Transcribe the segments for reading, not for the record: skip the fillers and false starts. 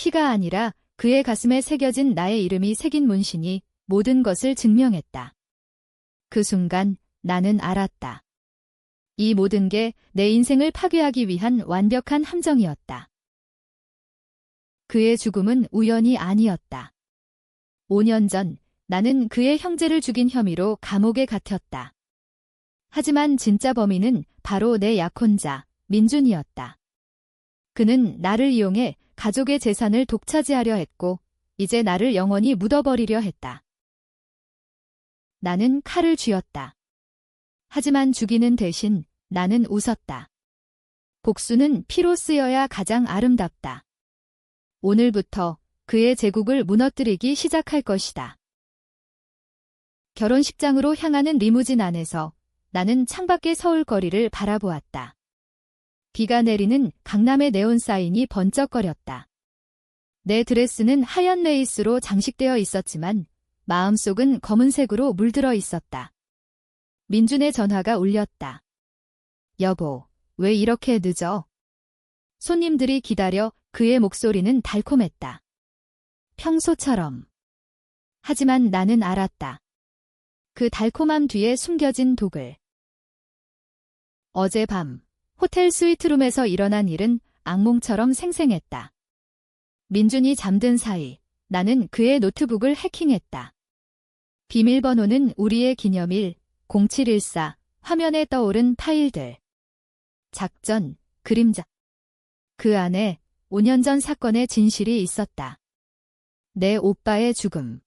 피가 아니라 그의 가슴에 새겨진 나의 이름이 새긴 문신이 모든 것을 증명했다. 그 순간 나는 알았다. 이 모든 게 내 인생을 파괴하기 위한 완벽한 함정이었다. 그의 죽음은 우연이 아니었다. 5년 전 나는 그의 형제를 죽인 혐의로 감옥에 갇혔다. 하지만 진짜 범인은 바로 내 약혼자, 민준이었다. 그는 나를 이용해 가족의 재산을 독차지하려 했고, 이제 나를 영원히 묻어버리려 했다. 나는 칼을 쥐었다. 하지만 죽이는 대신 나는 웃었다. 복수는 피로 쓰여야 가장 아름답다. 오늘부터 그의 제국을 무너뜨리기 시작할 것이다. 결혼식장으로 향하는 리무진 안에서 나는 창밖의 서울 거리를 바라보았다. 비가 내리는 강남의 네온 사인이 번쩍거렸다. 내 드레스는 하얀 레이스로 장식되어 있었지만 마음속은 검은색으로 물들어 있었다. 민준의 전화가 울렸다. 여보, 왜 이렇게 늦어? 손님들이 기다려. 그의 목소리는 달콤했다. 평소처럼. 하지만 나는 알았다. 그 달콤함 뒤에 숨겨진 독을. 어젯밤 호텔 스위트룸에서 일어난 일은 악몽처럼 생생했다. 민준이 잠든 사이 나는 그의 노트북을 해킹했다. 비밀번호는 우리의 기념일 0714, 화면에 떠오른 파일들. 작전, 그림자. 그 안에 5년 전 사건의 진실이 있었다. 내 오빠의 죽음.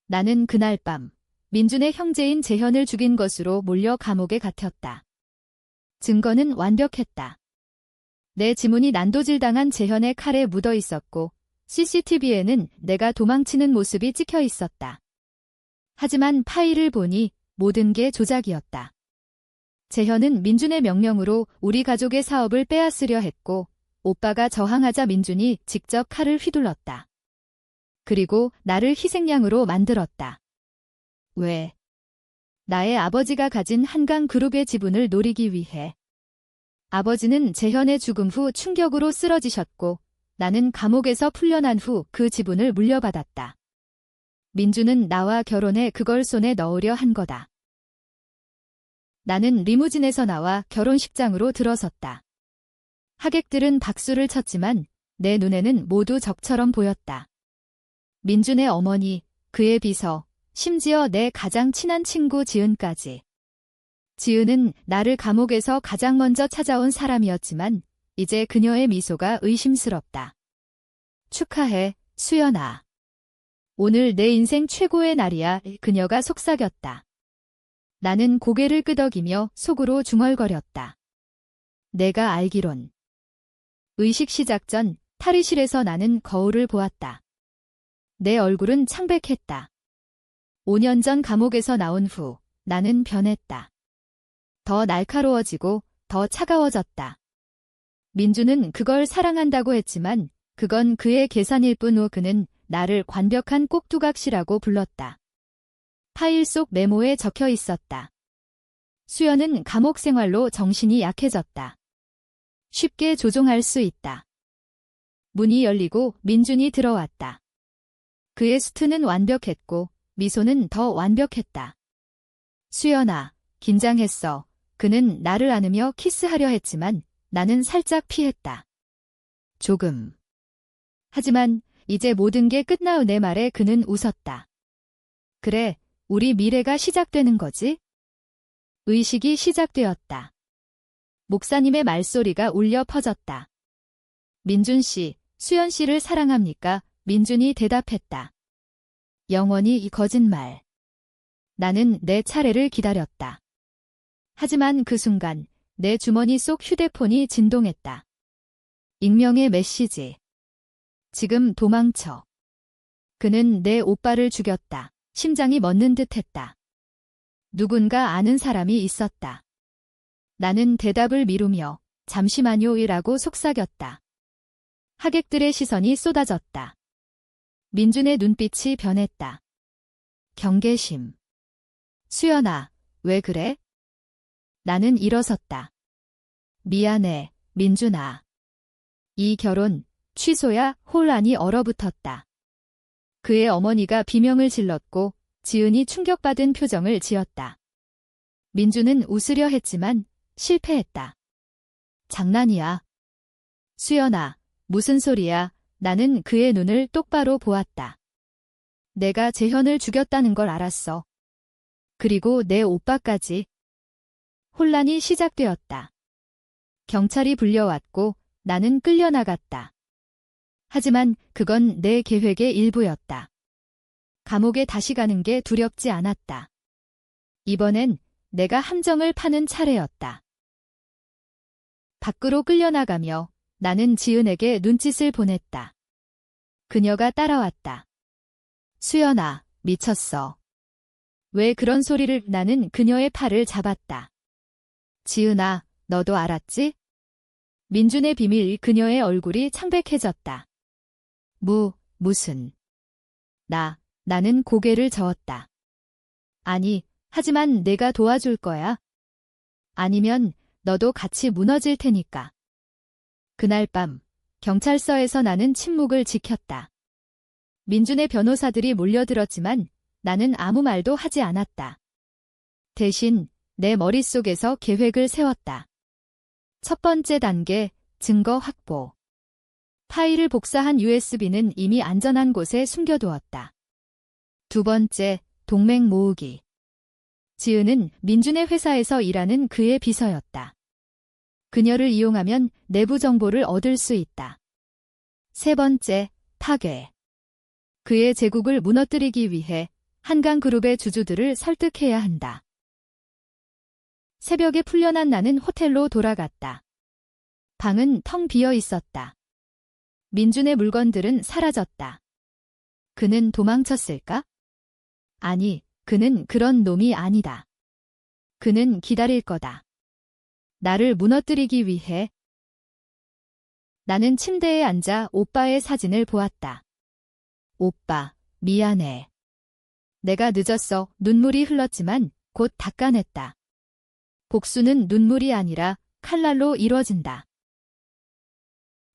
나는 그날 밤 민준의 형제인 재현을 죽인 것으로 몰려 감옥에 갇혔다. 증거는 완벽했다. 내 지문이 난도질당한 재현의 칼에 묻어 있었고 CCTV에는 내가 도망치는 모습이 찍혀 있었다. 하지만 파일을 보니 모든 게 조작이었다. 재현은 민준의 명령으로 우리 가족의 사업을 빼앗으려 했고 오빠가 저항하자 민준이 직접 칼을 휘둘렀다. 그리고 나를 희생양으로 만들었다. 왜? 나의 아버지가 가진 한강그룹의 지분을 노리기 위해. 아버지는 재현의 죽음 후 충격으로 쓰러지셨고 나는 감옥에서 풀려난 후 그 지분을 물려받았다. 민준은 나와 결혼해 그걸 손에 넣으려 한 거다. 나는 리무진에서 나와 결혼식장으로 들어섰다. 하객들은 박수를 쳤지만 내 눈에는 모두 적처럼 보였다. 민준의 어머니, 그의 비서, 심지어 내 가장 친한 친구 지은까지. 지은은 나를 감옥에서 가장 먼저 찾아온 사람이었지만 이제 그녀의 미소가 의심스럽다. 축하해, 수연아. 오늘 내 인생 최고의 날이야. 그녀가 속삭였다. 나는 고개를 끄덕이며 속으로 중얼거렸다. 내가 알기론. 의식 시작 전 탈의실에서 나는 거울을 보았다. 내 얼굴은 창백했다. 5년 전 감옥에서 나온 후 나는 변했다. 더 날카로워지고 더 차가워졌다. 민주는 그걸 사랑한다고 했지만 그건 그의 계산일 뿐. 후 그는 나를 완벽한 꼭두각시라고 불렀다. 파일 속 메모에 적혀 있었다. 수연은 감옥 생활로 정신이 약해졌다. 쉽게 조종할 수 있다. 문이 열리고 민준이 들어왔다. 그의 수트는 완벽했고 미소는 더 완벽했다. 수연아, 긴장했어. 그는 나를 안으며 키스하려 했지만 나는 살짝 피했다. 조금. 하지만 이제 모든 게 끝나 후 내 말에 그는 웃었다. 그래, 우리 미래가 시작되는 거지? 의식이 시작되었다. 목사님의 말소리가 울려 퍼졌다. 민준 씨, 수연 씨를 사랑합니까? 민준이 대답했다. 영원히 이 거짓말. 나는 내 차례를 기다렸다. 하지만 그 순간 내 주머니 속 휴대폰이 진동했다. 익명의 메시지. 지금 도망쳐. 그는 내 오빠를 죽였다. 심장이 멎는 듯했다. 누군가 아는 사람이 있었다. 나는 대답을 미루며 잠시만요이라고 속삭였다. 하객들의 시선이 쏟아졌다. 민준의 눈빛이 변했다. 경계심. 수연아, 왜 그래? 나는 일어섰다. 미안해, 민준아. 이 결혼 취소야 홀 안이 얼어붙었다. 그의 어머니가 비명을 질렀고 지은이 충격받은 표정을 지었다. 민주는 웃으려 했지만 실패했다. 장난이야. 수연아, 무슨 소리야. 나는 그의 눈을 똑바로 보았다. 내가 재현을 죽였다는 걸 알았어. 그리고 내 오빠까지. 혼란이 시작되었다. 경찰이 불려왔고 나는 끌려나갔다. 하지만 그건 내 계획의 일부였다. 감옥에 다시 가는 게 두렵지 않았다. 이번엔 내가 함정을 파는 차례였다. 밖으로 끌려나가며 나는 지은에게 눈짓을 보냈다. 그녀가 따라왔다. 수연아, 미쳤어. 왜 그런 소리를. 나는 그녀의 팔을 잡았다. 지은아, 너도 알았지? 민준의 비밀. 그녀의 얼굴이 창백해졌다. 무슨. 나는 고개를 저었다. 아니, 하지만 내가 도와줄 거야. 아니면 너도 같이 무너질 테니까. 그날 밤, 경찰서에서 나는 침묵을 지켰다. 민준의 변호사들이 몰려들었지만 나는 아무 말도 하지 않았다. 대신 내 머릿속에서 계획을 세웠다. 첫 번째 단계, 증거 확보. 파일을 복사한 USB는 이미 안전한 곳에 숨겨두었다. 두 번째, 동맹 모으기. 지은은 민준의 회사에서 일하는 그의 비서였다. 그녀를 이용하면 내부 정보를 얻을 수 있다. 세 번째, 파괴. 그의 제국을 무너뜨리기 위해 한강그룹의 주주들을 설득해야 한다. 새벽에 풀려난 나는 호텔로 돌아갔다. 방은 텅 비어 있었다. 민준의 물건들은 사라졌다. 그는 도망쳤을까? 아니, 그는 그런 놈이 아니다. 그는 기다릴 거다. 나를 무너뜨리기 위해. 나는 침대에 앉아 오빠의 사진을 보았다. 오빠, 미안해. 내가 늦었어. 눈물이 흘렀지만 곧 닦아냈다. 복수는 눈물이 아니라 칼날로 이뤄진다.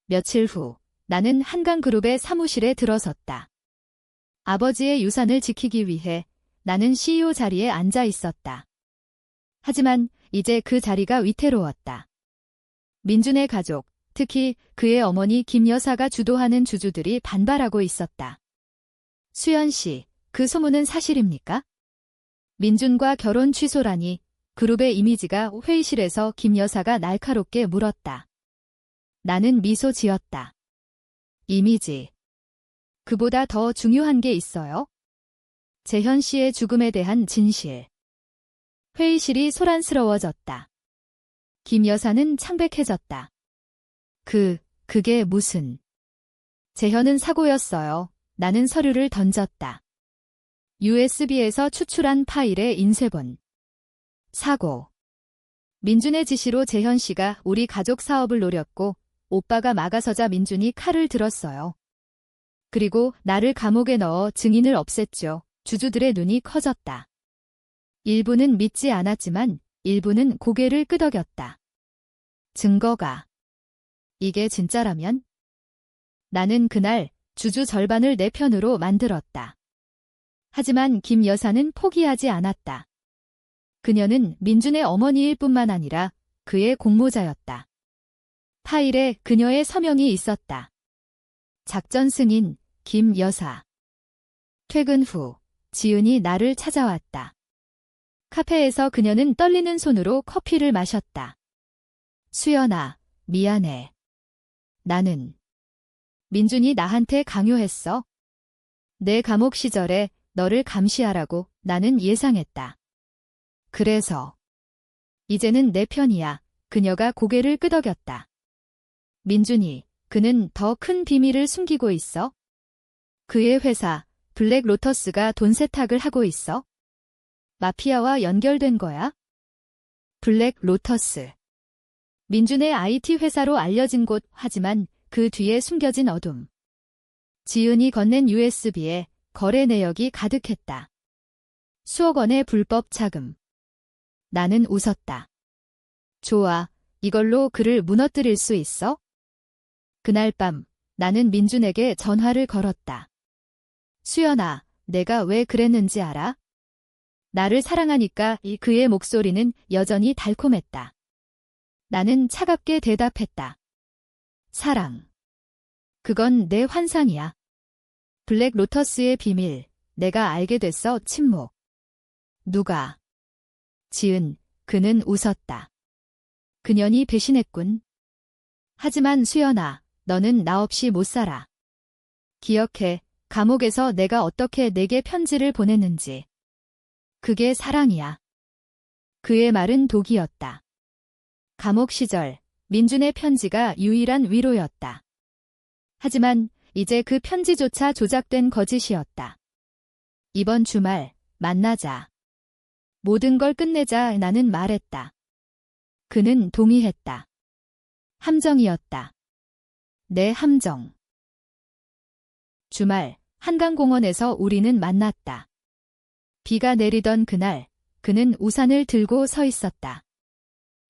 며칠 후, 나는 한강그룹의 사무실에 들어섰다. 아버지의 유산을 지키기 위해 나는 CEO 자리에 앉아 있었다. 하지만 이제 그 자리가 위태로웠다. 민준의 가족, 특히 그의 어머니 김 여사가 주도하는 주주들이 반발하고 있었다. 수연 씨, 그 소문은 사실입니까? 민준과 결혼 취소라니. 그룹의 이미지가. 회의실에서 김 여사가 날카롭게 물었다. 나는 미소 지었다. 이미지. 그보다 더 중요한 게 있어요. 재현 씨의 죽음에 대한 진실. 회의실이 소란스러워졌다. 김 여사는 창백해졌다. 그게 무슨. 재현은 사고였어요. 나는 서류를 던졌다. USB에서 추출한 파일의 인쇄본. 사고. 민준의 지시로 재현 씨가 우리 가족 사업을 노렸고 오빠가 막아서자 민준이 칼을 들었어요. 그리고 나를 감옥에 넣어 증인을 없앴죠. 주주들의 눈이 커졌다. 일부는 믿지 않았지만 일부는 고개를 끄덕였다. 증거가. 이게 진짜라면? 나는 그날 주주 절반을 내 편으로 만들었다. 하지만 김 여사는 포기하지 않았다. 그녀는 민준의 어머니일 뿐만 아니라 그의 공모자였다. 파일에 그녀의 서명이 있었다. 작전 승인, 김 여사. 퇴근 후, 지은이 나를 찾아왔다. 카페에서 그녀는 떨리는 손으로 커피를 마셨다. 수연아, 미안해. 나는. 민준이 나한테 강요했어. 내 감옥 시절에 너를 감시하라고. 나는 예상했다. 그래서. 이제는 내 편이야. 그녀가 고개를 끄덕였다. 민준이, 그는 더 큰 비밀을 숨기고 있어. 그의 회사, 블랙 로터스가 돈 세탁을 하고 있어. 마피아와 연결된 거야? 블랙 로터스. 민준의 IT 회사로 알려진 곳. 하지만 그 뒤에 숨겨진 어둠. 지은이 건넨 USB에 거래 내역이 가득했다. 수억 원의 불법 자금. 나는 웃었다. 좋아, 이걸로 그를 무너뜨릴 수 있어? 그날 밤, 나는 민준에게 전화를 걸었다. 수연아, 내가 왜 그랬는지 알아? 나를 사랑하니까 그의 목소리는 여전히 달콤했다. 나는 차갑게 대답했다. 사랑. 그건 내 환상이야. 블랙 로터스의 비밀. 내가 알게 됐어. 침묵. 누가? 지은. 그는 웃었다. 그년이 배신했군. 하지만 수연아, 너는 나 없이 못 살아. 기억해. 감옥에서 내가 어떻게 내게 편지를 보냈는지. 그게 사랑이야. 그의 말은 독이었다. 감옥 시절, 민준의 편지가 유일한 위로였다. 하지만 이제 그 편지조차 조작된 거짓이었다. 이번 주말, 만나자. 모든 걸 끝내자 나는 말했다. 그는 동의했다. 함정이었다. 내 함정. 주말, 한강공원에서 우리는 만났다. 비가 내리던 그날, 그는 우산을 들고 서 있었다.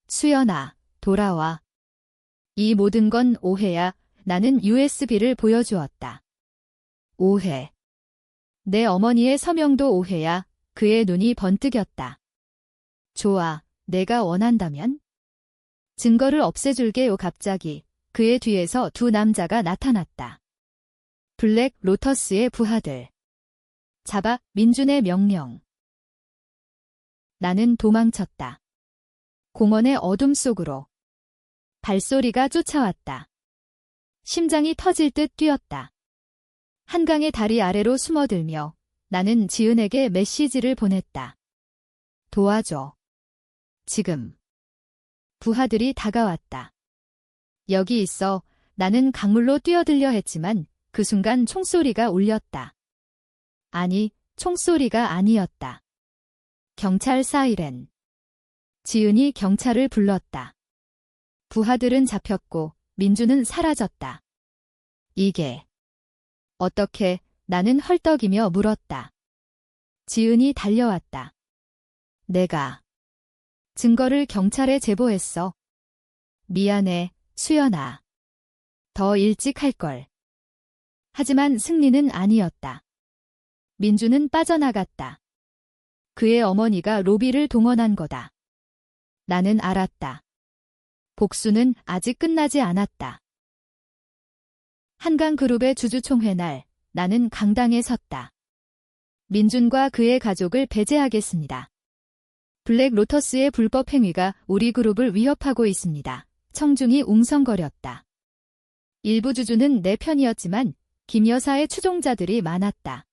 수연아, 돌아와. 이 모든 건 오해야. 나는 USB를 보여주었다. 오해. 내 어머니의 서명도 오해야. 그의 눈이 번뜩였다. 좋아, 내가 원한다면? 증거를 없애줄게요. 갑자기 그의 뒤에서 두 남자가 나타났다. 블랙 로터스의 부하들. 잡아, 민준의 명령. 나는 도망쳤다. 공원의 어둠 속으로. 발소리가 쫓아왔다. 심장이 터질 듯 뛰었다. 한강의 다리 아래로 숨어들며 나는 지은에게 메시지를 보냈다. 도와줘. 지금. 부하들이 다가왔다. 여기 있어. 나는 강물로 뛰어들려 했지만 그 순간 총소리가 울렸다. 아니, 총소리가 아니었다. 경찰 사이렌. 지은이 경찰을 불렀다. 부하들은 잡혔고 민준은 사라졌다. 이게 어떻게? 나는 헐떡이며 물었다. 지은이 달려왔다. 내가 증거를 경찰에 제보했어. 미안해, 수연아. 더 일찍 할걸. 하지만 승리는 아니었다. 민준은 빠져나갔다. 그의 어머니가 로비를 동원한 거다. 나는 알았다. 복수는 아직 끝나지 않았다. 한강그룹의 주주총회 날, 나는 강당에 섰다. 민준과 그의 가족을 배제하겠습니다. 블랙 로터스의 불법 행위가 우리 그룹을 위협하고 있습니다. 청중이 웅성거렸다. 일부 주주는 내 편이었지만 김 여사의 추종자들이 많았다.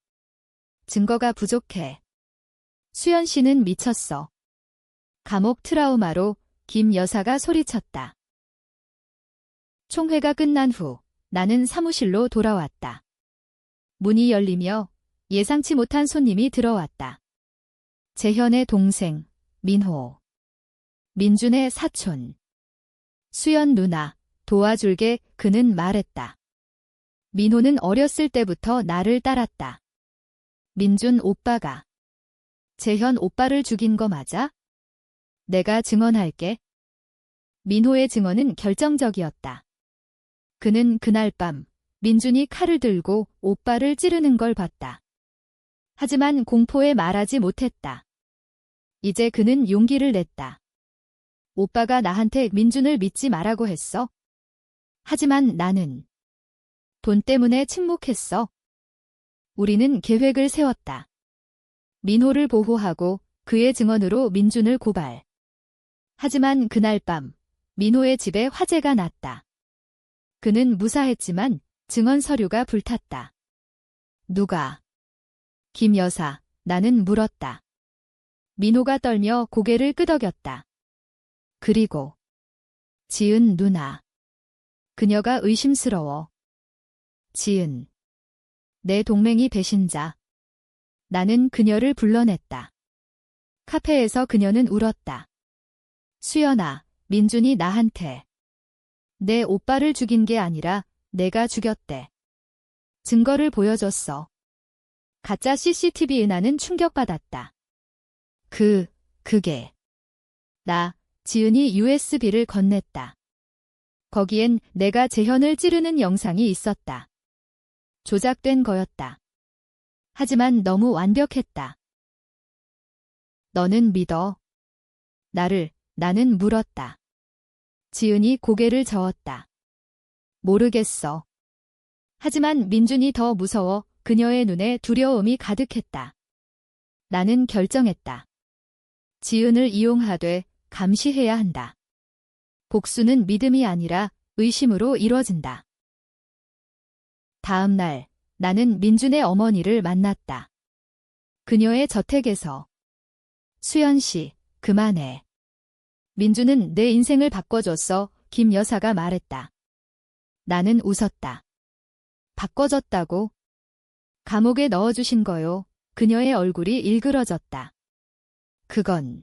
증거가 부족해. 수연 씨는 미쳤어. 감옥 트라우마로 김 여사가 소리쳤다. 총회가 끝난 후 나는 사무실로 돌아왔다. 문이 열리며 예상치 못한 손님이 들어왔다. 재현의 동생, 민호. 민준의 사촌. 수연 누나, 도와줄게. 그는 말했다. 민호는 어렸을 때부터 나를 따랐다. 민준 오빠가. 재현 오빠를 죽인 거 맞아? 내가 증언할게. 민호의 증언은 결정적이었다. 그는 그날 밤 민준이 칼을 들고 오빠를 찌르는 걸 봤다. 하지만 공포에 말하지 못했다. 이제 그는 용기를 냈다. 오빠가 나한테 민준을 믿지 말라고 했어. 하지만 나는 돈 때문에 침묵했어. 우리는 계획을 세웠다. 민호를 보호하고 그의 증언으로 민준을 고발. 하지만 그날 밤 민호의 집에 화재가 났다. 그는 무사했지만 증언 서류가 불탔다. 누가? 김 여사, 나는 물었다. 민호가 떨며 고개를 끄덕였다. 그리고 지은 누나. 그녀가 의심스러워. 지은. 내 동맹이 배신자. 나는 그녀를 불러냈다. 카페에서 그녀는 울었다. 수연아, 민준이 나한테 내 오빠를 죽인 게 아니라 내가 죽였대. 증거를 보여줬어. 가짜 CCTV에 나는 충격받았다. 그게. 지은이 USB를 건넸다. 거기엔 내가 재현을 찌르는 영상이 있었다. 조작된 거였다. 하지만 너무 완벽했다. 너는 믿어? 나는 물었다. 지은이 고개를 저었다. 모르겠어. 하지만 민준이 더 무서워. 그녀의 눈에 두려움이 가득했다. 나는 결정했다. 지은을 이용하되 감시해야 한다. 복수는 믿음이 아니라 의심으로 이뤄진다. 다음 날, 나는 민준의 어머니를 만났다. 그녀의 저택에서. 수연 씨, 그만해. 민준은 내 인생을 바꿔줬어. 김 여사가 말했다. 나는 웃었다. 바꿔줬다고? 감옥에 넣어주신 거요. 그녀의 얼굴이 일그러졌다. 그건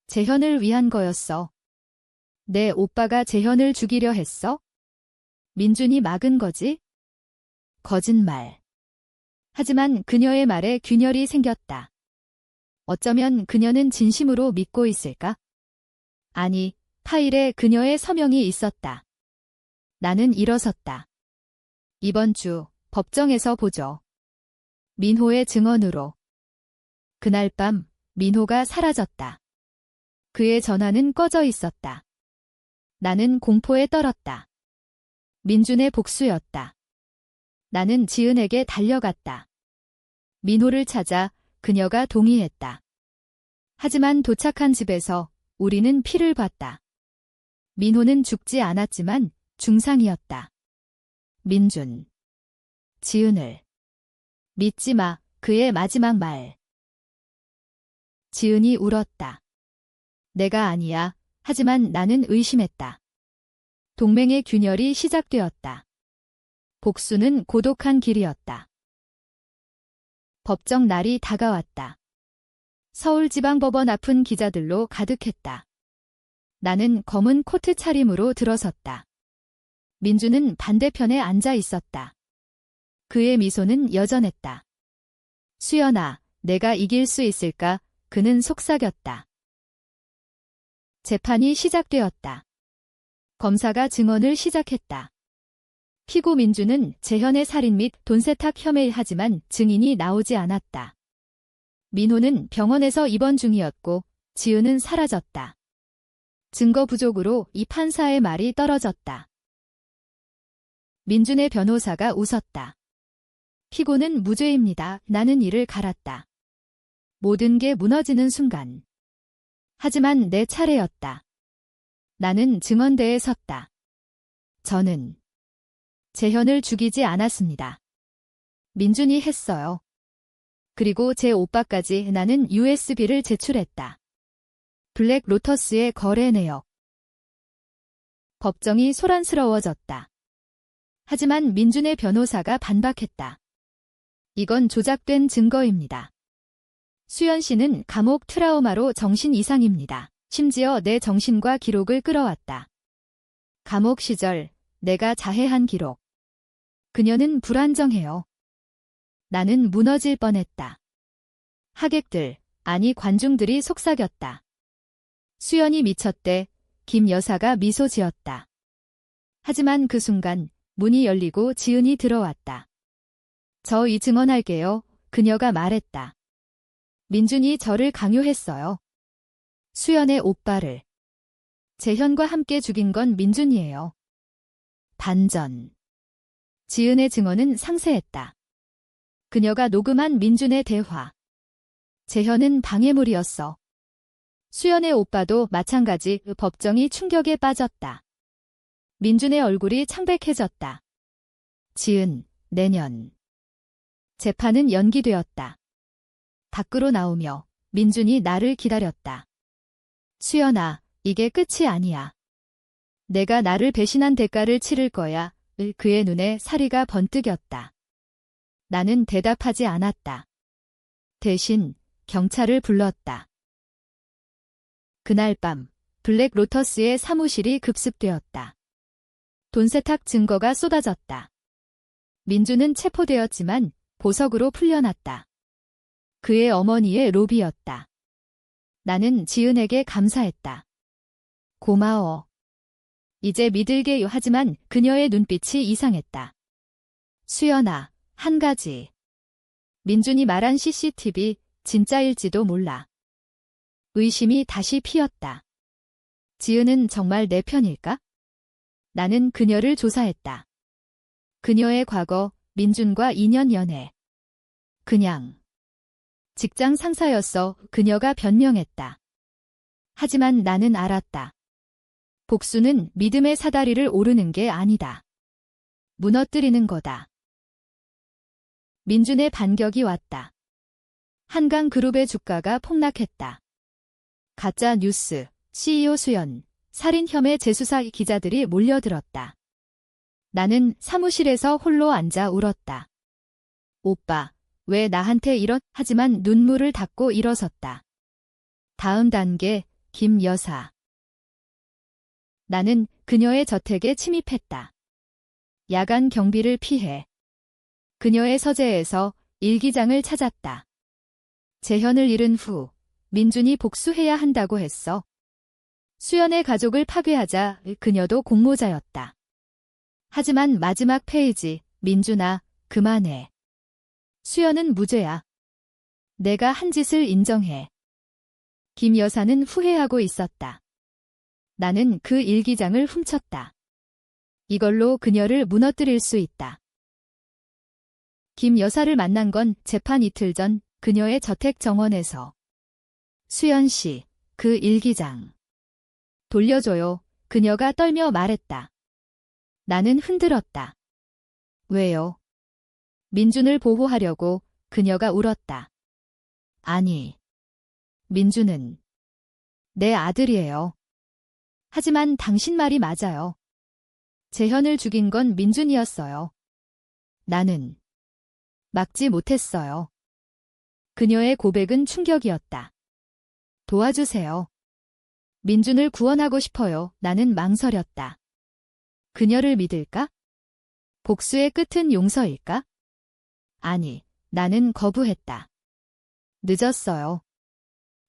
재현을 위한 거였어. 내 오빠가 재현을 죽이려 했어? 민준이 막은 거지? 거짓말. 하지만 그녀의 말에 균열이 생겼다. 어쩌면 그녀는 진심으로 믿고 있을까? 아니, 파일에 그녀의 서명이 있었다. 나는 일어섰다. 이번 주 법정에서 보죠. 민호의 증언으로. 그날 밤 민호가 사라졌다. 그의 전화는 꺼져 있었다. 나는 공포에 떨었다. 민준의 복수였다. 나는 지은에게 달려갔다. 민호를 찾아 그녀가 동의했다. 하지만 도착한 집에서 우리는 피를 봤다. 민호는 죽지 않았지만 중상이었다. 민준. 지은을. 믿지 마. 그의 마지막 말. 지은이 울었다. 내가 아니야. 하지만 나는 의심했다. 동맹의 균열이 시작되었다. 복수는 고독한 길이었다. 법정 날이 다가왔다. 서울지방법원 앞은 기자들로 가득했다. 나는 검은 코트 차림으로 들어섰다. 민준은 반대편에 앉아 있었다. 그의 미소는 여전했다. 수연아, 내가 이길 수 있을까? 그는 속삭였다. 재판이 시작되었다. 검사가 증언을 시작했다. 피고 민준은 재현의 살인 및 돈세탁 혐의하지만 증인이 나오지 않았다. 민호는 병원에서 입원 중이었고 지은은 사라졌다. 증거 부족으로 이 판사의 말이 떨어졌다. 민준의 변호사가 웃었다. 피고는 무죄입니다. 나는 이를 갈았다. 모든 게 무너지는 순간. 하지만 내 차례였다. 나는 증언대에 섰다. 저는 재현을 죽이지 않았습니다. 민준이 했어요. 그리고 제 오빠까지. 나는 USB를 제출했다. 블랙 로터스의 거래 내역. 법정이 소란스러워졌다. 하지만 민준의 변호사가 반박했다. 이건 조작된 증거입니다. 수연 씨는 감옥 트라우마로 정신 이상입니다. 심지어 내 정신과 기록을 끌어왔다. 감옥 시절 내가 자해한 기록. 그녀는 불안정해요. 나는 무너질 뻔했다. 하객들, 아니 관중들이 속삭였다. 수연이 미쳤대. 김 여사가 미소 지었다. 하지만 그 순간 문이 열리고 지은이 들어왔다. 저 이 증언할게요. 그녀가 말했다. 민준이 저를 강요했어요. 수연의 오빠를. 재현과 함께 죽인 건 민준이에요. 반전. 지은의 증언은 상세했다. 그녀가 녹음한 민준의 대화. 재현은 방해물이었어. 수연의 오빠도 마찬가지. 법정이 충격에 빠졌다. 민준의 얼굴이 창백해졌다. 지은, 내년. 재판은 연기되었다. 밖으로 나오며 민준이 나를 기다렸다. 수연아, 이게 끝이 아니야. 내가 나를 배신한 대가를 치를 거야. 그의 눈에 사리가 번뜩였다. 나는 대답하지 않았다. 대신 경찰을 불렀다. 그날 밤 블랙 로터스의 사무실이 급습되었다. 돈세탁 증거가 쏟아졌다. 민준은 체포되었지만 보석으로 풀려났다. 그의 어머니의 로비였다. 나는 지은에게 감사했다. 고마워. 이제 믿을게요. 하지만 그녀의 눈빛이 이상했다. 수연아, 한 가지. 민준이 말한 CCTV 진짜일지도 몰라. 의심이 다시 피었다. 지은은 정말 내 편일까? 나는 그녀를 조사했다. 그녀의 과거, 민준과 2년 연애. 그냥 직장 상사였어. 그녀가 변명했다. 하지만 나는 알았다. 복수는 믿음의 사다리를 오르는 게 아니다. 무너뜨리는 거다. 민준의 반격이 왔다. 한강그룹의 주가가 폭락했다. 가짜 뉴스, CEO 수연, 살인 혐의 재수사 기자들이 몰려들었다. 나는 사무실에서 홀로 앉아 울었다. 오빠, 왜 나한테 이런? 하지만 눈물을 닦고 일어섰다. 다음 단계, 김 여사. 나는 그녀의 저택에 침입했다. 야간 경비를 피해 그녀의 서재에서 일기장을 찾았다. 재현을 잃은 후 민준이 복수해야 한다고 했어. 수연의 가족을 파괴하자 그녀도 공모자였다. 하지만 마지막 페이지, 민준아, 그만해. 수연은 무죄야. 내가 한 짓을 인정해. 김 여사는 후회하고 있었다. 나는 그 일기장을 훔쳤다. 이걸로 그녀를 무너뜨릴 수 있다. 김 여사를 만난 건 재판 이틀 전 그녀의 저택 정원에서. 수연 씨, 그 일기장. 돌려줘요. 그녀가 떨며 말했다. 나는 흔들었다. 왜요? 민준을 보호하려고. 그녀가 울었다. 아니. 민준은 내 아들이에요. 하지만 당신 말이 맞아요. 재현을 죽인 건 민준이었어요. 나는 막지 못했어요. 그녀의 고백은 충격이었다. 도와주세요. 민준을 구원하고 싶어요. 나는 망설였다. 그녀를 믿을까? 복수의 끝은 용서일까? 아니, 나는 거부했다. 늦었어요.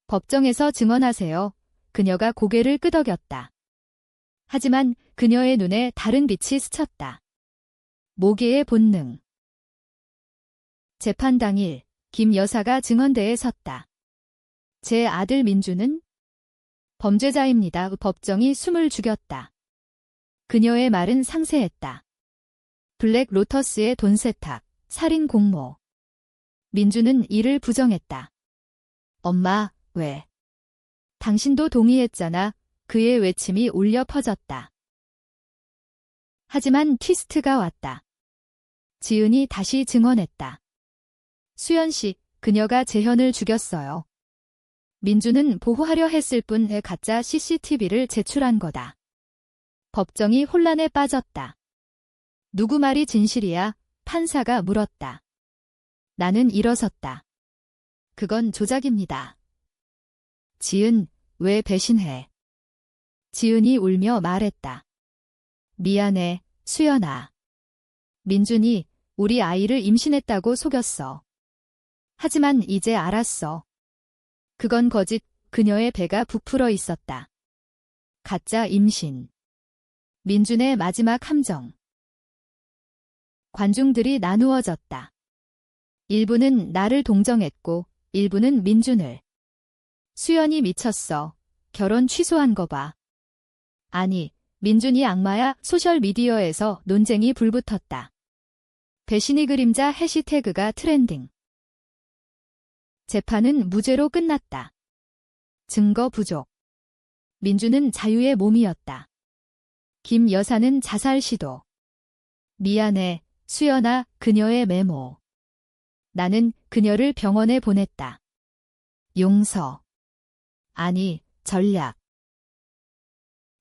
법정에서 증언하세요. 그녀가 고개를 끄덕였다. 하지만 그녀의 눈에 다른 빛이 스쳤다. 모기의 본능. 재판 당일, 김 여사가 증언대에 섰다. 제 아들 민준은 범죄자입니다. 법정이 숨을 죽였다. 그녀의 말은 상세했다. 블랙 로터스의 돈 세탁, 살인 공모. 민준은 이를 부정했다. 엄마, 왜? 당신도 동의했잖아. 그의 외침이 울려 퍼졌다. 하지만 트위스트가 왔다. 지은이 다시 증언했다. 수연 씨, 그녀가 재현을 죽였어요. 민준은 보호하려 했을 뿐 가짜 CCTV를 제출한 거다. 법정이 혼란에 빠졌다. 누구 말이 진실이야? 판사가 물었다. 나는 일어섰다. 그건 조작입니다. 지은, 왜 배신해? 지은이 울며 말했다. 미안해, 수연아. 민준이 우리 아이를 임신했다고 속였어. 하지만 이제 알았어. 그건 거짓. 그녀의 배가 부풀어 있었다. 가짜 임신. 민준의 마지막 함정. 관중들이 나누어졌다. 일부는 나를 동정했고 일부는 민준을. 수연이 미쳤어. 결혼 취소한 거 봐. 아니, 민준이 악마야. 소셜미디어에서 논쟁이 불붙었다. 배신의 그림자 해시태그가 트렌딩. 재판은 무죄로 끝났다. 증거 부족. 민준은 자유의 몸이었다. 김 여사는 자살 시도. 미안해, 수연아. 그녀의 메모. 나는 그녀를 병원에 보냈다. 용서. 아니, 전략.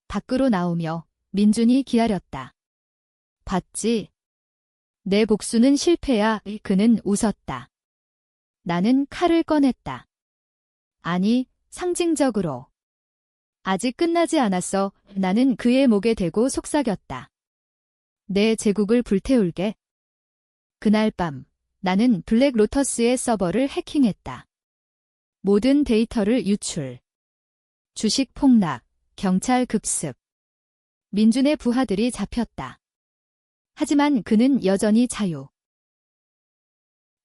밖으로 나오며 민준이 기다렸다. 봤지? 내 복수는 실패야. 그는 웃었다. 나는 칼을 꺼냈다. 아니, 상징적으로. 아직 끝나지 않았어. 나는 그의 목에 대고 속삭였다. 내 제국을 불태울게. 그날 밤, 나는 블랙 로터스의 서버를 해킹했다. 모든 데이터를 유출. 주식 폭락, 경찰 급습. 민준의 부하들이 잡혔다. 하지만 그는 여전히 자유.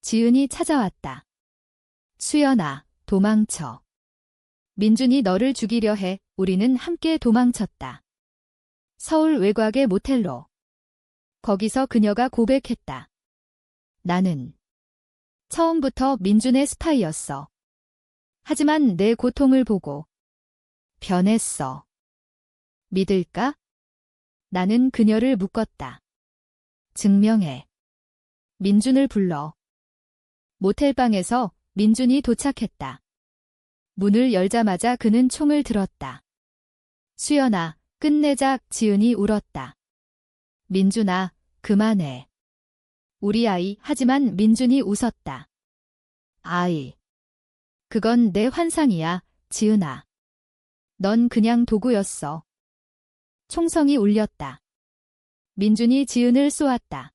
지은이 찾아왔다. 수연아, 도망쳐. 민준이 너를 죽이려 해. 우리는 함께 도망쳤다. 서울 외곽의 모텔로. 거기서 그녀가 고백했다. 나는 처음부터 민준의 스파이였어. 하지만 내 고통을 보고 변했어. 믿을까? 나는 그녀를 묶었다. 증명해. 민준을 불러. 모텔방에서 민준이 도착했다. 문을 열자마자 그는 총을 들었다. 수연아, 끝내자. 지은이 울었다. 민준아, 그만해. 우리 아이. 하지만 민준이 웃었다. 아이. 그건 내 환상이야, 지은아. 넌 그냥 도구였어. 총성이 울렸다. 민준이 지은을 쏘았다.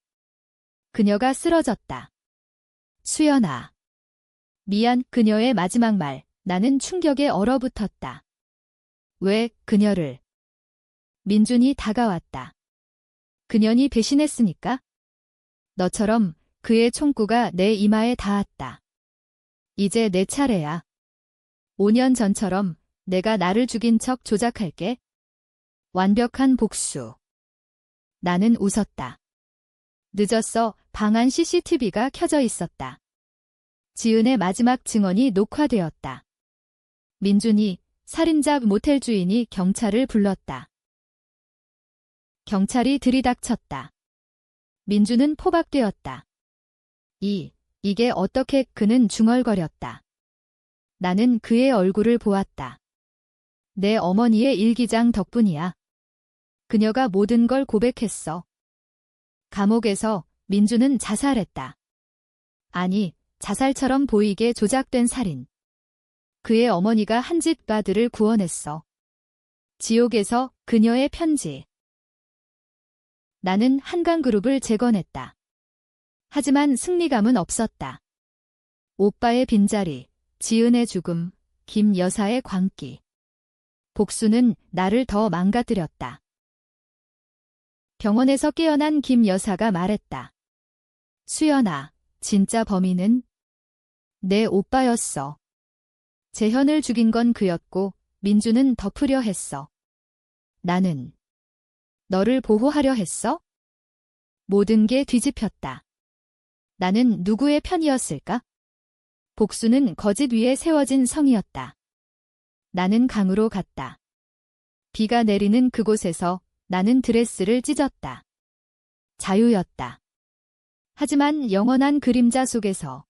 그녀가 쓰러졌다. 수연아. 미안. 그녀의 마지막 말. 나는 충격에 얼어붙었다. 왜 그녀를? 민준이 다가왔다. 그년이 배신했으니까? 너처럼 그의 총구가 내 이마에 닿았다. 이제 내 차례야. 5년 전처럼 내가 나를 죽인 척 조작할게. 완벽한 복수. 나는 웃었다. 늦었어. 방 안 CCTV가 켜져 있었다. 지은의 마지막 증언이 녹화되었다. 민준이, 살인자. 모텔 주인이 경찰을 불렀다. 경찰이 들이닥쳤다. 민준은 포박되었다. 이게 어떻게? 그는 중얼거렸다. 나는 그의 얼굴을 보았다. 내 어머니의 일기장 덕분이야. 그녀가 모든 걸 고백했어. 감옥에서 민준은 자살했다. 아니, 자살처럼 보이게 조작된 살인. 그의 어머니가 한 집 아들을 구원했어. 지옥에서 그녀의 편지. 나는 한강그룹을 재건했다. 하지만 승리감은 없었다. 오빠의 빈자리, 지은의 죽음, 김 여사의 광기. 복수는 나를 더 망가뜨렸다. 병원에서 깨어난 김 여사가 말했다. 수연아, 진짜 범인은 내 오빠였어. 재현을 죽인 건 그였고 민준은 덮으려 했어. 나는 너를 보호하려 했어? 모든 게 뒤집혔다. 나는 누구의 편이었을까? 복수는 거짓 위에 세워진 성이었다. 나는 강으로 갔다. 비가 내리는 그곳에서 나는 드레스를 찢었다. 자유였다. 하지만 영원한 그림자 속에서